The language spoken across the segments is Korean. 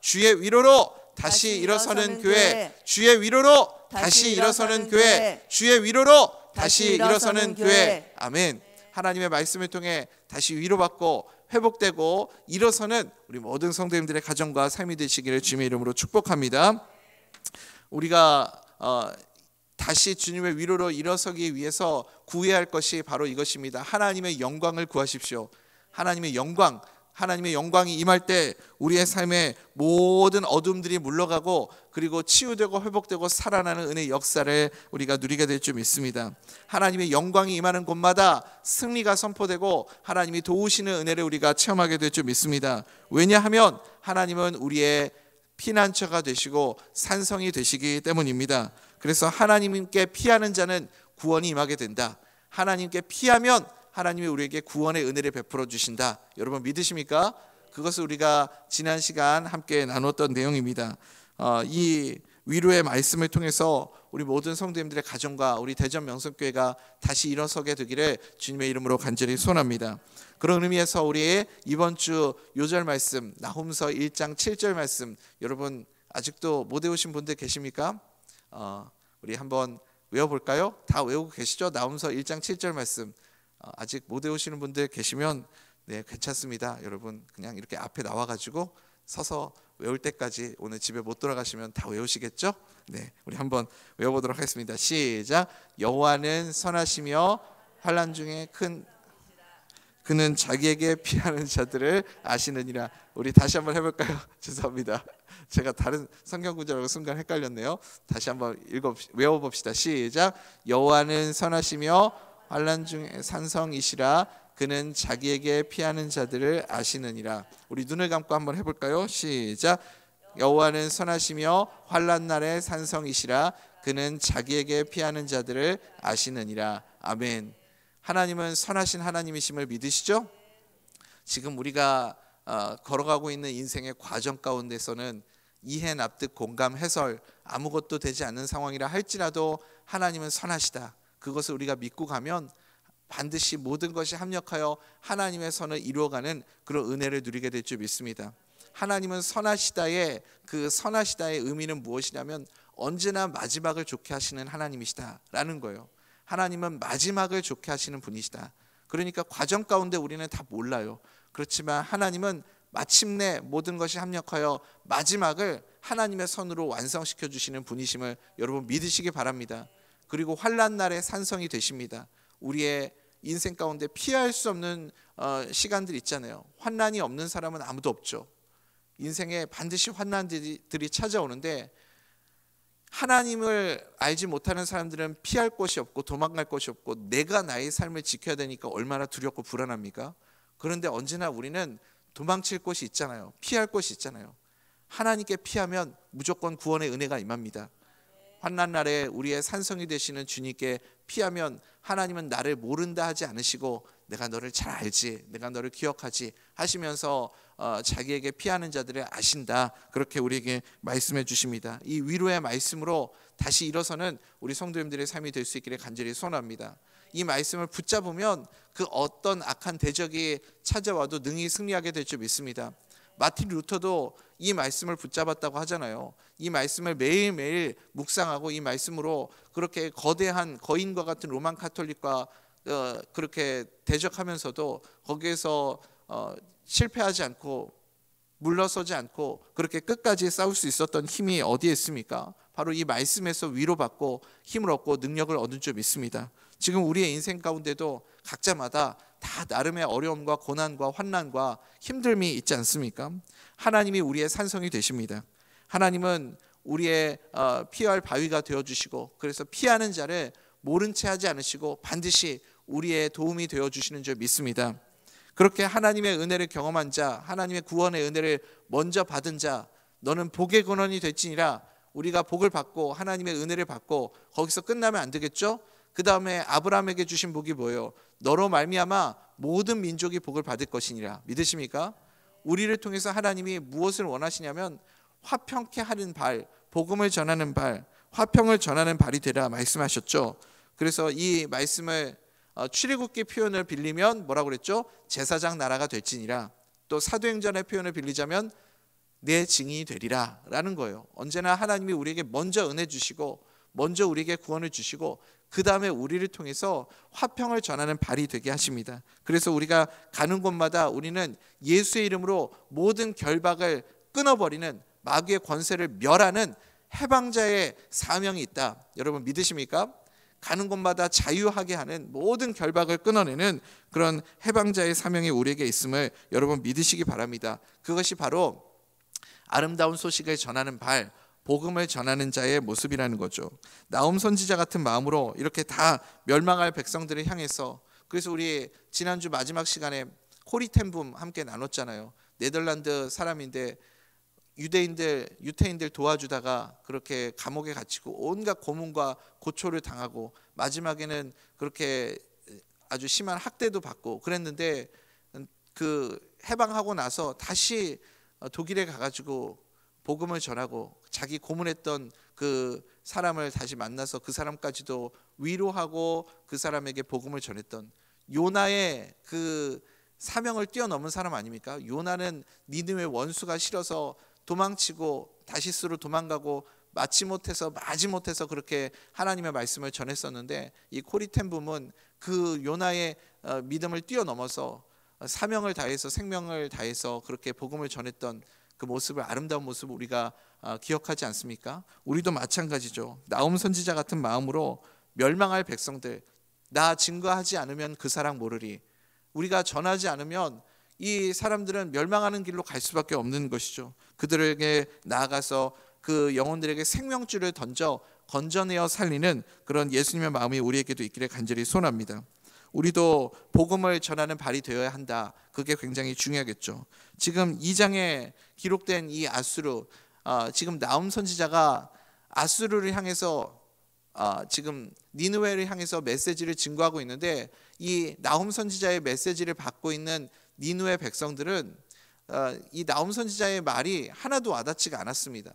주의 위로로 다시 일어서는 교회, 주의 위로로 다시 일어서는 교회, 주의 위로로 다시 일어서는 교회. 아멘. 하나님의 말씀을 통해 다시 위로받고 회복되고 일어서는 우리 모든 성도님들의 가정과 삶이 되시기를 주님의 이름으로 축복합니다. 우리가 다시 주님의 위로로 일어서기 위해서 구해야 할 것이 바로 이것입니다. 하나님의 영광을 구하십시오. 하나님의 영광이 임할 때 우리의 삶에 모든 어둠들이 물러가고 그리고 치유되고 회복되고 살아나는 은혜의 역사를 우리가 누리게 될 줄 믿습니다. 하나님의 영광이 임하는 곳마다 승리가 선포되고 하나님이 도우시는 은혜를 우리가 체험하게 될 줄 믿습니다. 왜냐하면 하나님은 우리의 피난처가 되시고 산성이 되시기 때문입니다. 그래서 하나님께 피하는 자는 구원이 임하게 된다. 하나님께 피하면 하나님이 우리에게 구원의 은혜를 베풀어 주신다. 여러분 믿으십니까? 그것을 우리가 지난 시간 함께 나눴던 내용입니다. 이 위로의 말씀을 통해서 우리 모든 성도님들의 가정과 우리 대전 명성교회가 다시 일어서게 되기를 주님의 이름으로 간절히 소원합니다. 그런 의미에서 우리의 이번 주 요절 말씀 나홈서 1장 7절 말씀, 여러분 아직도 못 외우신 분들 계십니까? 우리 한번 외워볼까요? 다 외우고 계시죠? 나홈서 1장 7절 말씀. 아직 못 외우시는 분들 계시면 네, 괜찮습니다. 여러분 그냥 이렇게 앞에 나와가지고 서서 외울 때까지 오늘 집에 못 돌아가시면 다 외우시겠죠? 네, 우리 한번 외워보도록 하겠습니다. 시작. 여호와는 선하시며 환난 중에 그는 자기에게 피하는 자들을 아시느니라. 우리 다시 한번 해볼까요? 죄송합니다. 제가 다른 성경 구절하고 순간 헷갈렸네요. 다시 한번 외워봅시다. 시작. 여호와는 선하시며 환난 중에 산성이시라. 그는 자기에게 피하는 자들을 아시느니라. 우리 눈을 감고 한번 해볼까요? 시작. 여호와는 선하시며 환난 날에 산성이시라. 그는 자기에게 피하는 자들을 아시느니라. 아멘. 하나님은 선하신 하나님이심을 믿으시죠? 지금 우리가 걸어가고 있는 인생의 과정 가운데서는 이해, 납득, 공감, 해설 아무것도 되지 않는 상황이라 할지라도 하나님은 선하시다. 그것을 우리가 믿고 가면 반드시 모든 것이 합력하여 하나님의 선을 이루어가는 그런 은혜를 누리게 될 줄 믿습니다. 하나님은 선하시다의 그 선하시다의 의미는 무엇이냐면 언제나 마지막을 좋게 하시는 하나님이시다라는 거예요. 하나님은 마지막을 좋게 하시는 분이시다. 그러니까 과정 가운데 우리는 다 몰라요. 그렇지만 하나님은 마침내 모든 것이 합력하여 마지막을 하나님의 선으로 완성시켜 주시는 분이심을 여러분 믿으시기 바랍니다. 그리고 환난 날의 산성이 되십니다. 우리의 인생 가운데 피할 수 없는 시간들 있잖아요. 환난이 없는 사람은 아무도 없죠. 인생에 반드시 환난들이 찾아오는데 하나님을 알지 못하는 사람들은 피할 곳이 없고 도망갈 곳이 없고 내가 나의 삶을 지켜야 되니까 얼마나 두렵고 불안합니까? 그런데 언제나 우리는 도망칠 곳이 있잖아요. 피할 곳이 있잖아요. 하나님께 피하면 무조건 구원의 은혜가 임합니다. 환난 날에 우리의 산성이 되시는 주님께 피하면 하나님은 나를 모른다 하지 않으시고 내가 너를 잘 알지, 내가 너를 기억하지 하시면서 자기에게 피하는 자들을 아신다. 그렇게 우리에게 말씀해 주십니다. 이 위로의 말씀으로 다시 일어서는 우리 성도님들의 삶이 될 수 있기를 간절히 소원합니다. 이 말씀을 붙잡으면 그 어떤 악한 대적이 찾아와도 능히 승리하게 될 줄 믿습니다. 마틴 루터도 이 말씀을 붙잡았다고 하잖아요. 이 말씀을 매일매일 묵상하고 이 말씀으로 그렇게 거대한 거인과 같은 로만 카톨릭과 그렇게 대적하면서도 거기에서 실패하지 않고 물러서지 않고 그렇게 끝까지 싸울 수 있었던 힘이 어디에 있습니까? 바로 이 말씀에서 위로받고 힘을 얻고 능력을 얻은 줄 믿습니다. 지금 우리의 인생 가운데도 각자마다 다 나름의 어려움과 고난과 환난과 힘듦이 있지 않습니까? 하나님이 우리의 산성이 되십니다. 하나님은 우리의 피할 바위가 되어주시고 그래서 피하는 자를 모른 채 하지 않으시고 반드시 우리의 도움이 되어주시는 줄 믿습니다. 그렇게 하나님의 은혜를 경험한 자, 하나님의 구원의 은혜를 먼저 받은 자, 너는 복의 근원이 될지니라. 우리가 복을 받고 하나님의 은혜를 받고 거기서 끝나면 안 되겠죠? 그 다음에 아브라함에게 주신 복이 뭐예요? 너로 말미암아 모든 민족이 복을 받을 것이니라. 믿으십니까? 우리를 통해서 하나님이 무엇을 원하시냐면 화평케 하는 발, 복음을 전하는 발, 화평을 전하는 발이 되라 말씀하셨죠. 그래서 이 말씀을 출애굽기 표현을 빌리면 뭐라고 그랬죠? 제사장 나라가 될지니라. 또 사도행전의 표현을 빌리자면 내 증인이 되리라 라는 거예요. 언제나 하나님이 우리에게 먼저 은혜 주시고 먼저 우리에게 구원을 주시고 그 다음에 우리를 통해서 화평을 전하는 발이 되게 하십니다. 그래서 우리가 가는 곳마다 우리는 예수의 이름으로 모든 결박을 끊어버리는 마귀의 권세를 멸하는 해방자의 사명이 있다. 여러분 믿으십니까? 가는 곳마다 자유하게 하는 모든 결박을 끊어내는 그런 해방자의 사명이 우리에게 있음을 여러분 믿으시기 바랍니다. 그것이 바로 아름다운 소식을 전하는 발, 복음을 전하는 자의 모습이라는 거죠. 나홈 선지자 같은 마음으로 이렇게 다 멸망할 백성들을 향해서, 그래서 우리 지난주 마지막 시간에 코리텐붐 함께 나눴잖아요. 네덜란드 사람인데 유태인들 도와주다가 그렇게 감옥에 갇히고 온갖 고문과 고초를 당하고 마지막에는 그렇게 아주 심한 학대도 받고 그랬는데, 그 해방하고 나서 다시 독일에 가가지고 복음을 전하고 자기 고문했던 그 사람을 다시 만나서 그 사람까지도 위로하고 그 사람에게 복음을 전했던 요나의 그 사명을 뛰어넘은 사람 아닙니까? 요나는 니느웨 원수가 싫어서 도망치고 다시스로 도망가고 마지 못해서 그렇게 하나님의 말씀을 전했었는데, 이 코리텐붐은 그 요나의 믿음을 뛰어넘어서 사명을 다해서 생명을 다해서 그렇게 복음을 전했던 그 모습을, 아름다운 모습을 우리가 기억하지 않습니까? 우리도 마찬가지죠. 나홈 선지자 같은 마음으로 멸망할 백성들, 나 증거하지 않으면 그 사랑 모르리, 우리가 전하지 않으면 이 사람들은 멸망하는 길로 갈 수밖에 없는 것이죠. 그들에게 나아가서 그 영혼들에게 생명줄을 던져 건져내어 살리는 그런 예수님의 마음이 우리에게도 있기를 간절히 소원합니다. 우리도 복음을 전하는 발이 되어야 한다. 그게 굉장히 중요하겠죠. 지금 2장에 기록된 이 아수르, 지금 나홈 선지자가 아수르를 향해서 지금 니느웨를 향해서 메시지를 증거하고 있는데, 이 나홈 선지자의 메시지를 받고 있는 니느웨 백성들은 이 나홈 선지자의 말이 하나도 와닿지가 않았습니다.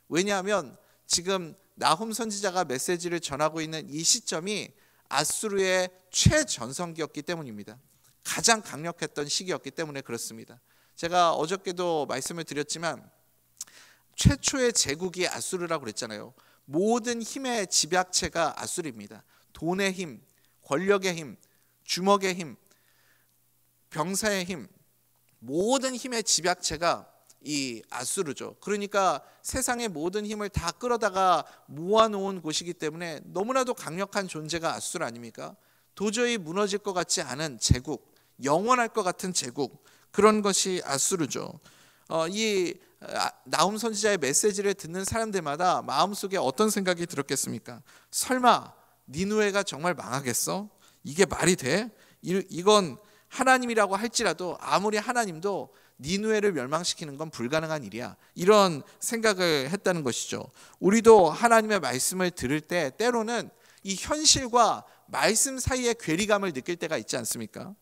왜냐하면 지금 나홈 선지자가 메시지를 전하고 있는 이 시점이 아수르의 최전성기였기 때문입니다. 가장 강력했던 시기였기 때문에 그렇습니다. 제가 어저께도 말씀을 드렸지만 최초의 제국이 아수르라고 그랬잖아요. 모든 힘의 집약체가 아수르입니다. 돈의 힘, 권력의 힘, 주먹의 힘, 병사의 힘, 모든 힘의 집약체가 이 아수르죠. 그러니까 세상의 모든 힘을 다 끌어다가 모아놓은 곳이기 때문에 너무나도 강력한 존재가 아수르 아닙니까? 도저히 무너질 것 같지 않은 제국, 영원할 것 같은 제국, 그런 것이 아수르죠. 이 나홈 선지자의 메시지를 듣는 사람들마다 마음속에 어떤 생각이 들었겠습니까? 설마 니느웨가 정말 망하겠어? 이게 말이 돼? 이건 하나님이라고 할지라도 아무리 하나님도 니느웨를 멸망시키는 건 불가능한 일이야. 이런 생각을 했다는 것이죠. 우리도 하나님의 말씀을 들을 때 때로는 이 현실과 말씀 사이의 괴리감을 느낄 때가 있지 않습니까?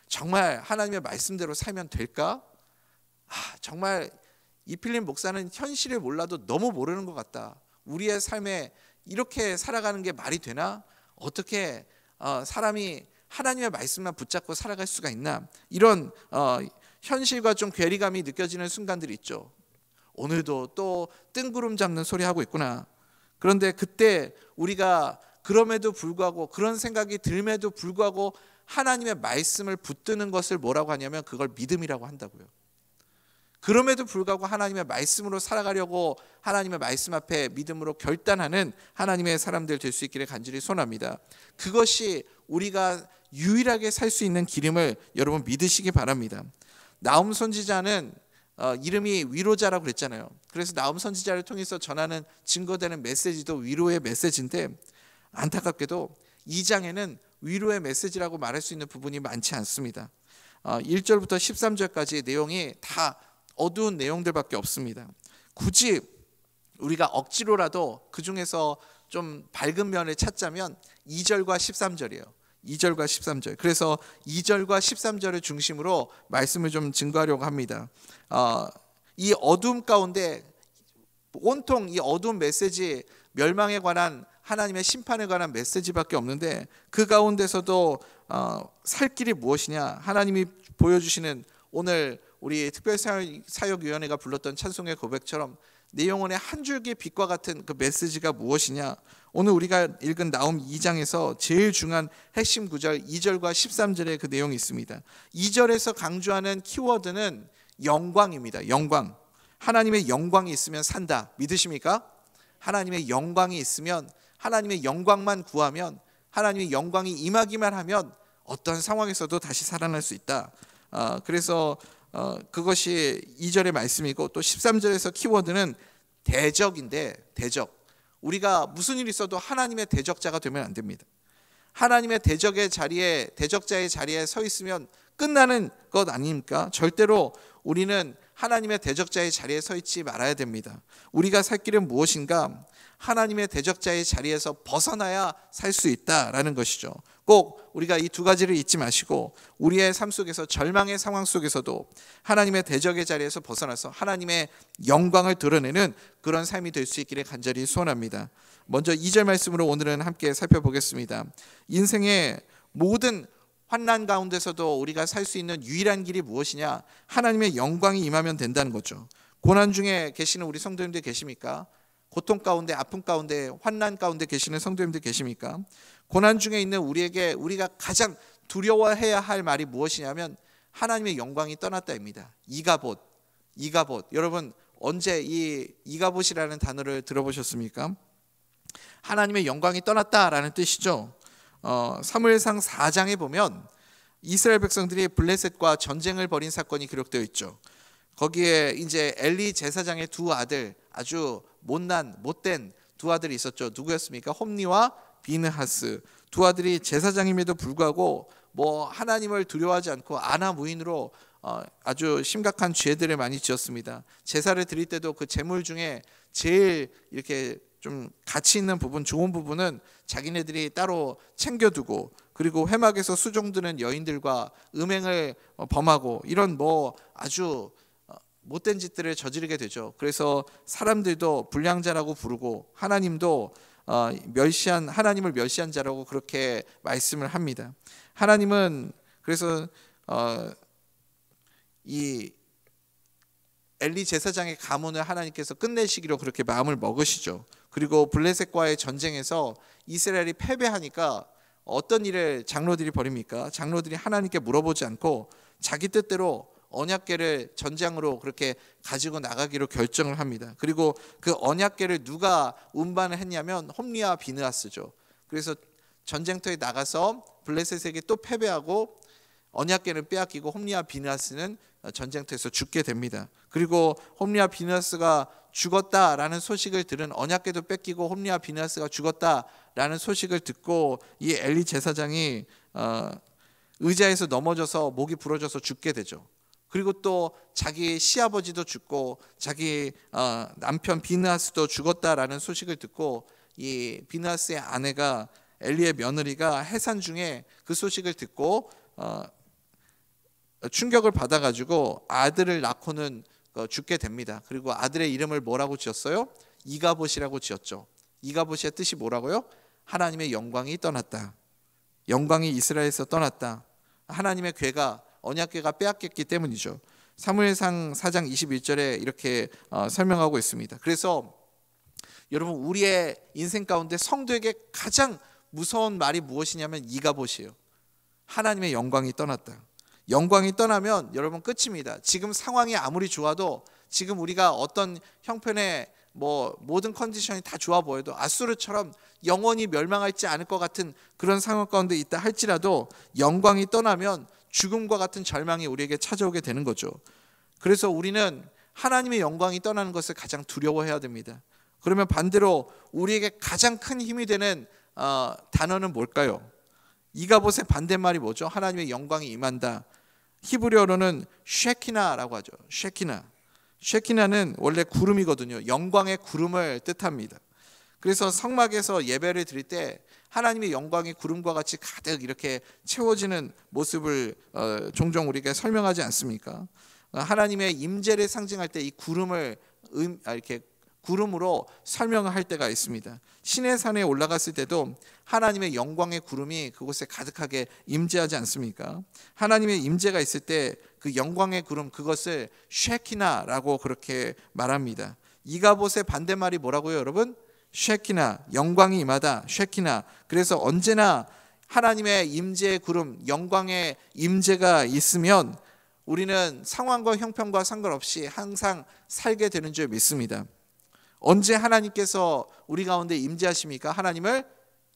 정말 하나님의 말씀대로 살면 될까? 정말 이필림 목사는 현실을 몰라도 너무 모르는 것 같다. 우리의 삶에 이렇게 살아가는 게 말이 되나? 어떻게 사람이 하나님의 말씀만 붙잡고 살아갈 수가 있나? 이런 현실과 좀 괴리감이 느껴지는 순간들이 있죠. 오늘도 또 뜬구름 잡는 소리 하고 있구나. 그런데 그때 우리가 그럼에도 불구하고, 그런 생각이 들음에도 불구하고 하나님의 말씀을 붙드는 것을 뭐라고 하냐면 그걸 믿음이라고 한다고요. 그럼에도 불구하고 하나님의 말씀으로 살아가려고 하나님의 말씀 앞에 믿음으로 결단하는 하나님의 사람들 될 수 있기를 간절히 소원합니다. 그것이 우리가 유일하게 살 수 있는 길임을 여러분 믿으시기 바랍니다. 나홈 선지자는 이름이 위로자라고 그랬잖아요. 그래서 나홈 선지자를 통해서 전하는 증거되는 메시지도 위로의 메시지인데, 안타깝게도 2장에는 위로의 메시지라고 말할 수 있는 부분이 많지 않습니다. 1절부터 13절까지 내용이 다 어두운 내용들밖에 없습니다. 굳이 우리가 억지로라도 그 중에서 좀 밝은 면을 찾자면 2절과 13절이에요. 2절과 13절. 그래서 2절과 13절을 중심으로 말씀을 좀 증거하려고 합니다. 이 어둠 가운데 온통 이 어두운 메시지, 멸망에 관한 하나님의 심판에 관한 메시지밖에 없는데, 그 가운데서도 살 길이 무엇이냐, 하나님이 보여주시는 오늘 우리 특별사역위원회가 불렀던 찬송의 고백처럼 내 영혼의 한 줄기 빛과 같은 그 메시지가 무엇이냐? 오늘 우리가 읽은 나홈 2장에서 제일 중요한 핵심 구절 2절과 13절에 그 내용이 있습니다. 2절에서 강조하는 키워드는 영광입니다. 영광. 하나님의 영광이 있으면 산다. 믿으십니까? 하나님의 영광이 있으면, 하나님의 영광만 구하면, 하나님의 영광이 임하기만 하면 어떤 상황에서도 다시 살아날 수 있다. 그래서 그것이 2절의 말씀이고, 또 13절에서 키워드는 대적인데, 대적. 우리가 무슨 일이 있어도 하나님의 대적자가 되면 안 됩니다. 하나님의 대적자의 자리에 서 있으면 끝나는 것 아닙니까? 절대로 우리는 하나님의 대적자의 자리에 서 있지 말아야 됩니다. 우리가 살 길은 무엇인가? 하나님의 대적자의 자리에서 벗어나야 살 수 있다라는 것이죠. 꼭 우리가 이 두 가지를 잊지 마시고, 우리의 삶 속에서, 절망의 상황 속에서도 하나님의 대적의 자리에서 벗어나서 하나님의 영광을 드러내는 그런 삶이 될 수 있기를 간절히 소원합니다. 먼저 2절 말씀으로 오늘은 함께 살펴보겠습니다. 인생의 모든 환난 가운데서도 우리가 살 수 있는 유일한 길이 무엇이냐? 하나님의 영광이 임하면 된다는 거죠. 고난 중에 계시는 우리 성도님들 계십니까? 고통 가운데, 아픔 가운데, 환난 가운데 계시는 성도님들 계십니까? 고난 중에 있는 우리가 가장 두려워해야 할 말이 무엇이냐면 하나님의 영광이 떠났다입니다. 이가봇. 여러분, 언제 이 이가봇이라는 단어를 들어보셨습니까? 하나님의 영광이 떠났다라는 뜻이죠. 사무엘상 4장에 보면 이스라엘 백성들이 블레셋과 전쟁을 벌인 사건이 기록되어 있죠. 거기에 이제 엘리 제사장의 두 아들, 아주 못된 두 아들이 있었죠. 누구였습니까? 홈니와 비느하스. 두 아들이 제사장임에도 불구하고 하나님을 두려워하지 않고 아나무인으로 아주 심각한 죄들을 많이 지었습니다. 제사를 드릴 때도 그 제물 중에 제일 이렇게 좀 가치 있는 부분, 좋은 부분은 자기네들이 따로 챙겨두고, 그리고 회막에서 수종드는 여인들과 음행을 범하고, 이런 아주 못된 짓들을 저지르게 되죠. 그래서 사람들도 불량자라고 부르고, 하나님도 하나님을 멸시한 자라고 그렇게 말씀을 합니다. 하나님은 그래서 이 엘리 제사장의 가문을 하나님께서 끝내시기로 그렇게 마음을 먹으시죠. 그리고 블레셋과의 전쟁에서 이스라엘이 패배하니까 어떤 일을 장로들이 벌입니까? 장로들이 하나님께 물어보지 않고 자기 뜻대로 언약궤를 전장으로 그렇게 가지고 나가기로 결정을 합니다. 그리고 그 언약궤를 누가 운반을 했냐면 홈리와 비느하스죠. 그래서 전쟁터에 나가서 블레셋에게 또 패배하고 언약궤를 빼앗기고 홈리와 비느하스는 전쟁터에서 죽게 됩니다. 그리고 홈리와 비느하스가 죽었다라는 소식을 들은, 언약궤도 뺏기고 홈리와 비느하스가 죽었다라는 소식을 듣고 이 엘리 제사장이 의자에서 넘어져서 목이 부러져서 죽게 되죠. 그리고 또 자기 시아버지도 죽고 자기 남편 비느하스도 죽었다라는 소식을 듣고 이 비느하스의 아내가, 엘리의 며느리가 해산 중에 그 소식을 듣고 충격을 받아가지고 아들을 낳고는 죽게 됩니다. 그리고 아들의 이름을 뭐라고 지었어요? 이가봇이라고 지었죠. 이가봇의 뜻이 뭐라고요? 하나님의 영광이 떠났다. 영광이 이스라엘에서 떠났다. 하나님의 궤가, 언약궤가 빼앗겼기 때문이죠. 사무엘상 4장 21절에 이렇게 설명하고 있습니다. 그래서 여러분, 우리의 인생 가운데 성도에게 가장 무서운 말이 무엇이냐면 이가봇이에요. 하나님의 영광이 떠났다. 영광이 떠나면 여러분 끝입니다. 지금 상황이 아무리 좋아도, 지금 우리가 어떤 형편의 모든 컨디션이 다 좋아 보여도 아수르처럼 영원히 멸망하지 않을 것 같은 그런 상황 가운데 있다 할지라도 영광이 떠나면 죽음과 같은 절망이 우리에게 찾아오게 되는 거죠. 그래서 우리는 하나님의 영광이 떠나는 것을 가장 두려워해야 됩니다. 그러면 반대로 우리에게 가장 큰 힘이 되는 단어는 뭘까요? 이가봇의 반대말이 뭐죠? 하나님의 영광이 임한다. 히브리어로는 쉐키나라고 하죠. 쉐키나는 원래 구름이거든요. 영광의 구름을 뜻합니다. 그래서 성막에서 예배를 드릴 때 하나님의 영광이 구름과 같이 가득 이렇게 채워지는 모습을 종종 우리가 설명하지 않습니까? 하나님의 임재를 상징할 때 이 구름을 이렇게 구름으로 설명을 할 때가 있습니다. 시내산에 올라갔을 때도 하나님의 영광의 구름이 그곳에 가득하게 임재하지 않습니까? 하나님의 임재가 있을 때 그 영광의 구름, 그것을 쉐키나라고 그렇게 말합니다. 이가봇의 반대말이 뭐라고요, 여러분? 쉐키나, 영광이 임하다, 쉐키나. 그래서 언제나 하나님의 임재의 구름, 영광의 임재가 있으면 우리는 상황과 형편과 상관없이 항상 살게 되는 줄 믿습니다. 언제 하나님께서 우리 가운데 임재하십니까? 하나님을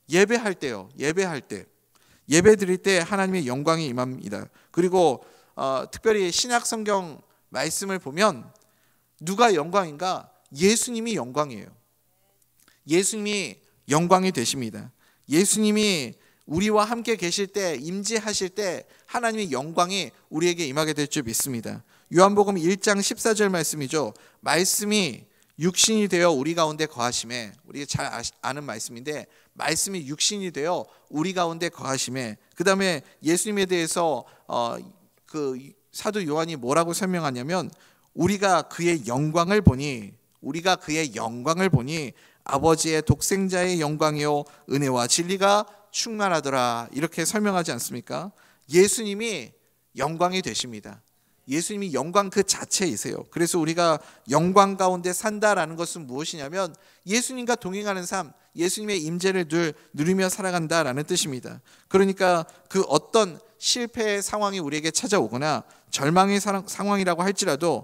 예배할 때요. 예배할 때, 예배 드릴 때 하나님의 영광이 임합니다. 그리고 특별히 신약 성경 말씀을 보면 누가 영광인가? 예수님이 영광이에요. 예수님이 영광이 되십니다. 예수님이 우리와 함께 계실 때, 임재하실 때 하나님의 영광이 우리에게 임하게 될 줄 믿습니다. 요한복음 1장 14절 말씀이죠. 말씀이 육신이 되어 우리 가운데 거하심에, 우리가 잘 아는 말씀인데 말씀이 육신이 되어 우리 가운데 거하심에, 그 다음에 예수님에 대해서 그 사도 요한이 뭐라고 설명하냐면 우리가 그의 영광을 보니, 우리가 그의 영광을 보니 아버지의 독생자의 영광이요 은혜와 진리가 충만하더라, 이렇게 설명하지 않습니까? 예수님이 영광이 되십니다. 예수님이 영광 그 자체이세요. 그래서 우리가 영광 가운데 산다라는 것은 무엇이냐면 예수님과 동행하는 삶, 예수님의 임재를 늘 누리며 살아간다라는 뜻입니다. 그러니까 그 어떤 실패의 상황이 우리에게 찾아오거나 절망의 상황이라고 할지라도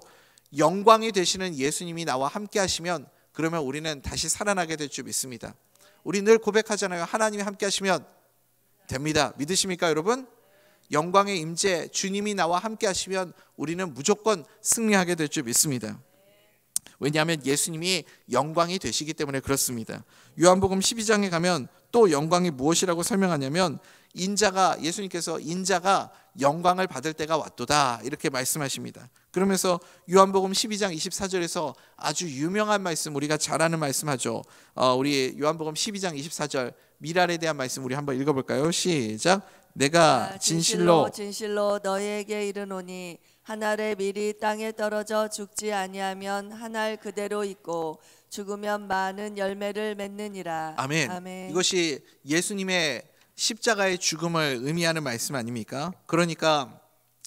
영광이 되시는 예수님이 나와 함께 하시면, 그러면 우리는 다시 살아나게 될 줄 믿습니다. 우리 늘 고백하잖아요. 하나님이 함께 하시면 됩니다. 믿으십니까, 여러분? 영광의 임재, 주님이 나와 함께 하시면 우리는 무조건 승리하게 될 줄 믿습니다. 왜냐하면 예수님이 영광이 되시기 때문에 그렇습니다. 요한복음 12장에 가면 또 영광이 무엇이라고 설명하냐면 예수님께서 인자가 영광을 받을 때가 왔도다, 이렇게 말씀하십니다. 그러면서 요한복음 12장 24절에서 아주 유명한 말씀, 우리가 잘 아는 말씀하죠. 우리 요한복음 12장 24절 미랄에 대한 말씀 우리 한번 읽어볼까요? 시작. 내가 진실로 너희에게 이르노니 한 알의 밀이 땅에 떨어져 죽지 아니하면 한 알 그대로 있고 죽으면 많은 열매를 맺느니라. 아멘. 아멘. 이것이 예수님의 십자가의 죽음을 의미하는 말씀 아닙니까? 그러니까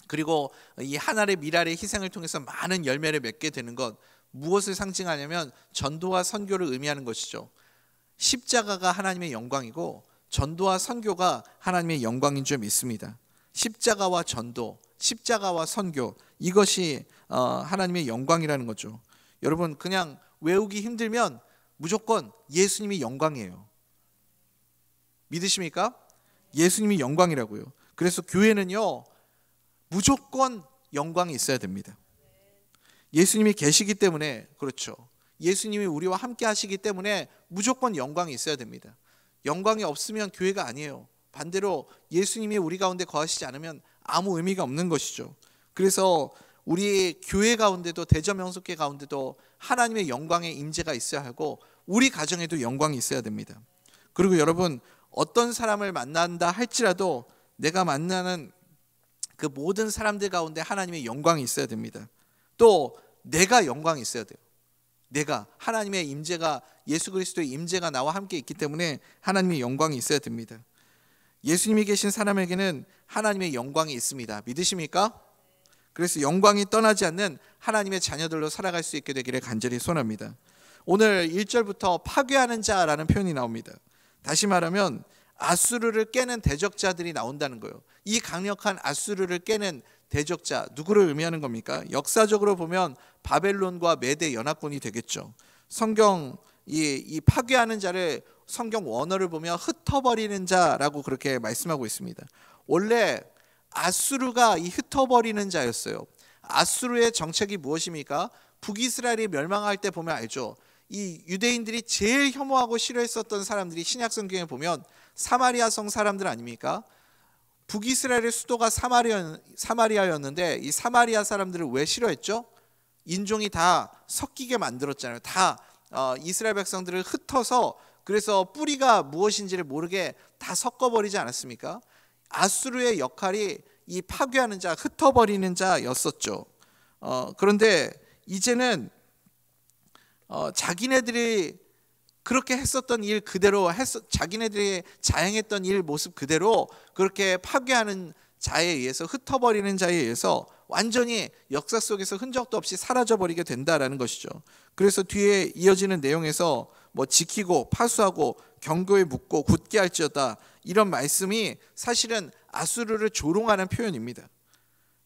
그리고 이 한 알의 밀알의 희생을 통해서 많은 열매를 맺게 되는 것, 무엇을 상징하냐면 전도와 선교를 의미하는 것이죠. 십자가가 하나님의 영광이고 전도와 선교가 하나님의 영광인 줄 믿습니다. 십자가와 전도, 십자가와 선교, 이것이 하나님의 영광이라는 거죠. 여러분, 그냥 외우기 힘들면 무조건 예수님이 영광이에요. 믿으십니까? 예수님이 영광이라고요. 그래서 교회는요, 무조건 영광이 있어야 됩니다. 예수님이 계시기 때문에, 그렇죠. 예수님이 우리와 함께 하시기 때문에 무조건 영광이 있어야 됩니다. 영광이 없으면 교회가 아니에요. 반대로 예수님이 우리 가운데 거하시지 않으면 아무 의미가 없는 것이죠. 그래서 우리 교회 가운데도, 대저명석회 가운데도 하나님의 영광의 임재가 있어야 하고 우리 가정에도 영광이 있어야 됩니다. 그리고 여러분, 어떤 사람을 만난다 할지라도 내가 만나는 그 모든 사람들 가운데 하나님의 영광이 있어야 됩니다. 또 내가 영광이 있어야 돼요. 내가, 하나님의 임재가, 예수 그리스도의 임재가 나와 함께 있기 때문에 하나님의 영광이 있어야 됩니다. 예수님이 계신 사람에게는 하나님의 영광이 있습니다. 믿으십니까? 그래서 영광이 떠나지 않는 하나님의 자녀들로 살아갈 수 있게 되기를 간절히 소원합니다. 오늘 1절부터 파괴하는 자라는 표현이 나옵니다. 다시 말하면 아수르를 깨는 대적자들이 나온다는 거예요. 이 강력한 아수르를 깨는 대적자, 누구를 의미하는 겁니까? 역사적으로 보면 바벨론과 메대 연합군이 되겠죠. 성경 이 파괴하는 자를 성경 원어를 보면 흩어버리는 자라고 그렇게 말씀하고 있습니다. 원래 아수르가 이 흩어버리는 자였어요. 아수르의 정책이 무엇입니까? 북이스라엘이 멸망할 때 보면 알죠. 이 유대인들이 제일 혐오하고 싫어했었던 사람들이 신약 성경에 보면 사마리아 성 사람들 아닙니까? 북이스라엘의 수도가 사마리아였는데 이 사마리아 사람들을 왜 싫어했죠? 인종이 다 섞이게 만들었잖아요. 다 이스라엘 백성들을 흩어서, 그래서 뿌리가 무엇인지를 모르게 다 섞어버리지 않았습니까? 아수르의 역할이 이 파괴하는 자, 흩어버리는 자였었죠. 그런데 이제는 자기네들이 그렇게 했었던 일 그대로 자기네들이 자행했던 일 모습 그대로 그렇게 파괴하는 자에 의해서, 흩어버리는 자에 의해서 완전히 역사 속에서 흔적도 없이 사라져버리게 된다라는 것이죠. 그래서 뒤에 이어지는 내용에서 뭐 지키고 파수하고 경고에 묻고 굳게 할지어다, 이런 말씀이 사실은 아수르를 조롱하는 표현입니다.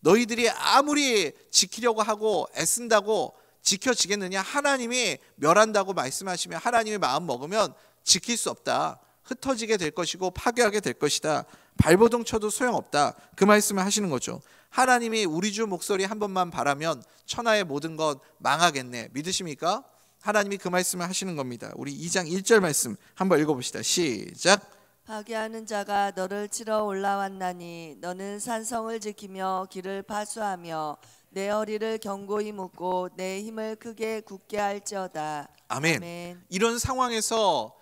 너희들이 아무리 지키려고 하고 애쓴다고 지켜지겠느냐? 하나님이 멸한다고 말씀하시면, 하나님이 마음 먹으면 지킬 수 없다. 흩어지게 될 것이고 파괴하게 될 것이다. 발버둥 쳐도 소용없다. 그 말씀을 하시는 거죠. 하나님이 우리 주 목소리 한 번만 바라면 천하의 모든 것 망하겠네. 믿으십니까? 하나님이 그 말씀을 하시는 겁니다. 우리 2장 1절 말씀 한번 읽어봅시다. 시작. 파괴하는 자가 너를 치러 올라왔나니 너는 산성을 지키며 길을 파수하며 내 허리를 견고히 묶고 내 힘을 크게 굳게 할지어다. 아멘. 아멘. 이런 상황에서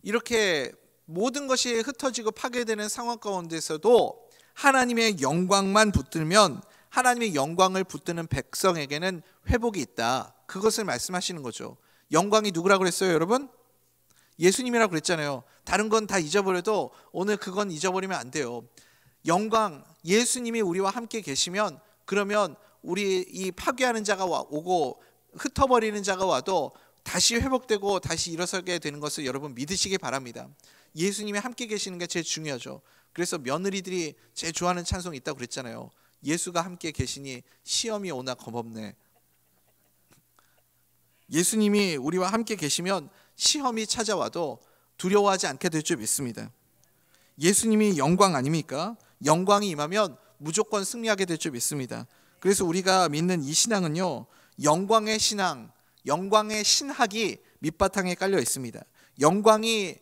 이렇게 모든 것이 흩어지고 파괴되는 상황 가운데서도 하나님의 영광만 붙들면, 하나님의 영광을 붙드는 백성에게는 회복이 있다. 그것을 말씀하시는 거죠. 영광이 누구라고 그랬어요, 여러분? 예수님이라고 그랬잖아요. 다른 건 다 잊어버려도 오늘 그건 잊어버리면 안 돼요. 영광, 예수님이 우리와 함께 계시면, 그러면 우리 이 파괴하는 자가 오고 흩어버리는 자가 와도 다시 회복되고 다시 일어서게 되는 것을 여러분 믿으시기 바랍니다. 예수님이 함께 계시는 게 제일 중요하죠. 그래서 며느리들이 제일 좋아하는 찬송이 있다고 그랬잖아요. 예수가 함께 계시니 시험이 오나 겁없네. 예수님이 우리와 함께 계시면 시험이 찾아와도 두려워하지 않게 될 줄 믿습니다. 예수님이 영광 아닙니까? 영광이 임하면 무조건 승리하게 될 줄 믿습니다. 그래서 우리가 믿는 이 신앙은요, 영광의 신앙, 영광의 신학이 밑바탕에 깔려 있습니다. 영광의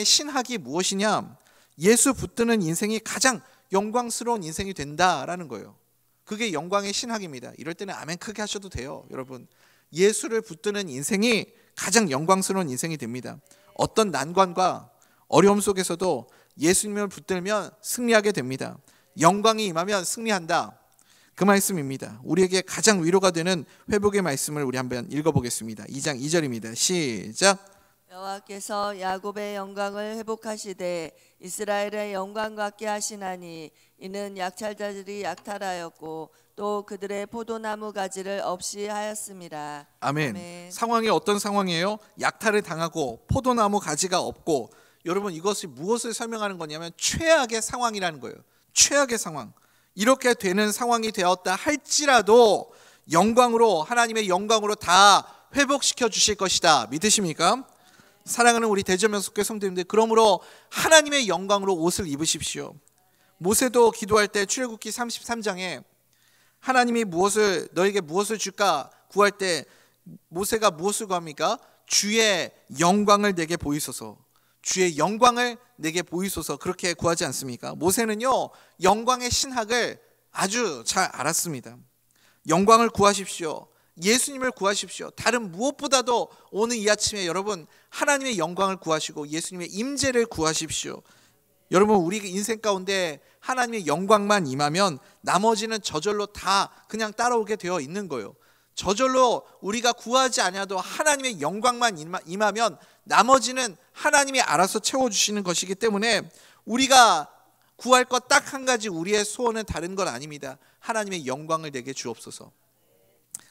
신학이 무엇이냐? 예수 붙드는 인생이 가장 영광스러운 인생이 된다라는 거예요. 그게 영광의 신학입니다. 이럴 때는 아멘 크게 하셔도 돼요, 여러분. 예수를 붙드는 인생이 가장 영광스러운 인생이 됩니다. 어떤 난관과 어려움 속에서도 예수님을 붙들면 승리하게 됩니다. 영광이 임하면 승리한다. 그 말씀입니다. 우리에게 가장 위로가 되는 회복의 말씀을 우리 한번 읽어보겠습니다. 2장 2절입니다. 시작. 여호와께서 야곱의 영광을 회복하시되 이스라엘의 영광 같게 하시나니 이는 약탈자들이 약탈하였고 또 그들의 포도나무 가지를 없이 하였습니다. 아멘. 아멘. 상황이 어떤 상황이에요? 약탈을 당하고 포도나무 가지가 없고, 여러분 이것이 무엇을 설명하는 거냐면 최악의 상황이라는 거예요. 최악의 상황. 이렇게 되는 상황이 되었다 할지라도 영광으로, 하나님의 영광으로 다 회복시켜 주실 것이다. 믿으십니까? 사랑하는 우리 대전명석교회 성도님들, 그러므로 하나님의 영광으로 옷을 입으십시오. 모세도 기도할 때 출애굽기 33장에 하나님이 너에게 무엇을 줄까 구할 때 모세가 무엇을 구합니까? 주의 영광을 내게 보이소서. 주의 영광을 내게 보이소서. 그렇게 구하지 않습니까? 모세는요, 영광의 신학을 아주 잘 알았습니다. 영광을 구하십시오. 예수님을 구하십시오. 다른 무엇보다도 오늘 이 아침에 여러분 하나님의 영광을 구하시고 예수님의 임재를 구하십시오. 여러분 우리 인생 가운데 하나님의 영광만 임하면 나머지는 저절로 다 그냥 따라오게 되어 있는 거예요. 저절로 우리가 구하지 않아도 하나님의 영광만 임하면 나머지는 하나님이 알아서 채워주시는 것이기 때문에 우리가 구할 것 딱 한 가지, 우리의 소원은 다른 건 아닙니다. 하나님의 영광을 내게 주옵소서.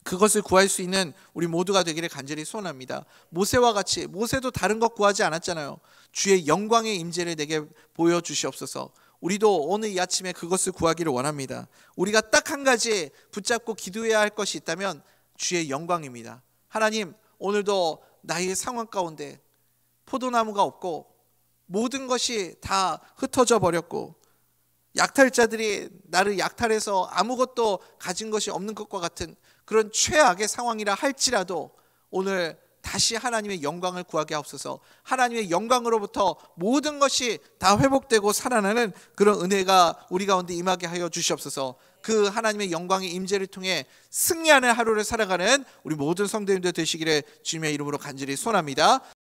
그것을 구할 수 있는 우리 모두가 되기를 간절히 소원합니다. 모세와 같이, 모세도 다른 것 구하지 않았잖아요. 주의 영광의 임재를 내게 보여주시옵소서. 우리도 오늘 이 아침에 그것을 구하기를 원합니다. 우리가 딱 한 가지 붙잡고 기도해야 할 것이 있다면 주의 영광입니다. 하나님, 오늘도 나의 상황 가운데 포도나무가 없고 모든 것이 다 흩어져 버렸고 약탈자들이 나를 약탈해서 아무것도 가진 것이 없는 것과 같은 그런 최악의 상황이라 할지라도 오늘 다시 하나님의 영광을 구하게 하옵소서. 하나님의 영광으로부터 모든 것이 다 회복되고 살아나는 그런 은혜가 우리 가운데 임하게 하여 주시옵소서. 그 하나님의 영광의 임재를 통해 승리하는 하루를 살아가는 우리 모든 성도님들 되시기를 주님의 이름으로 간절히 소원합니다.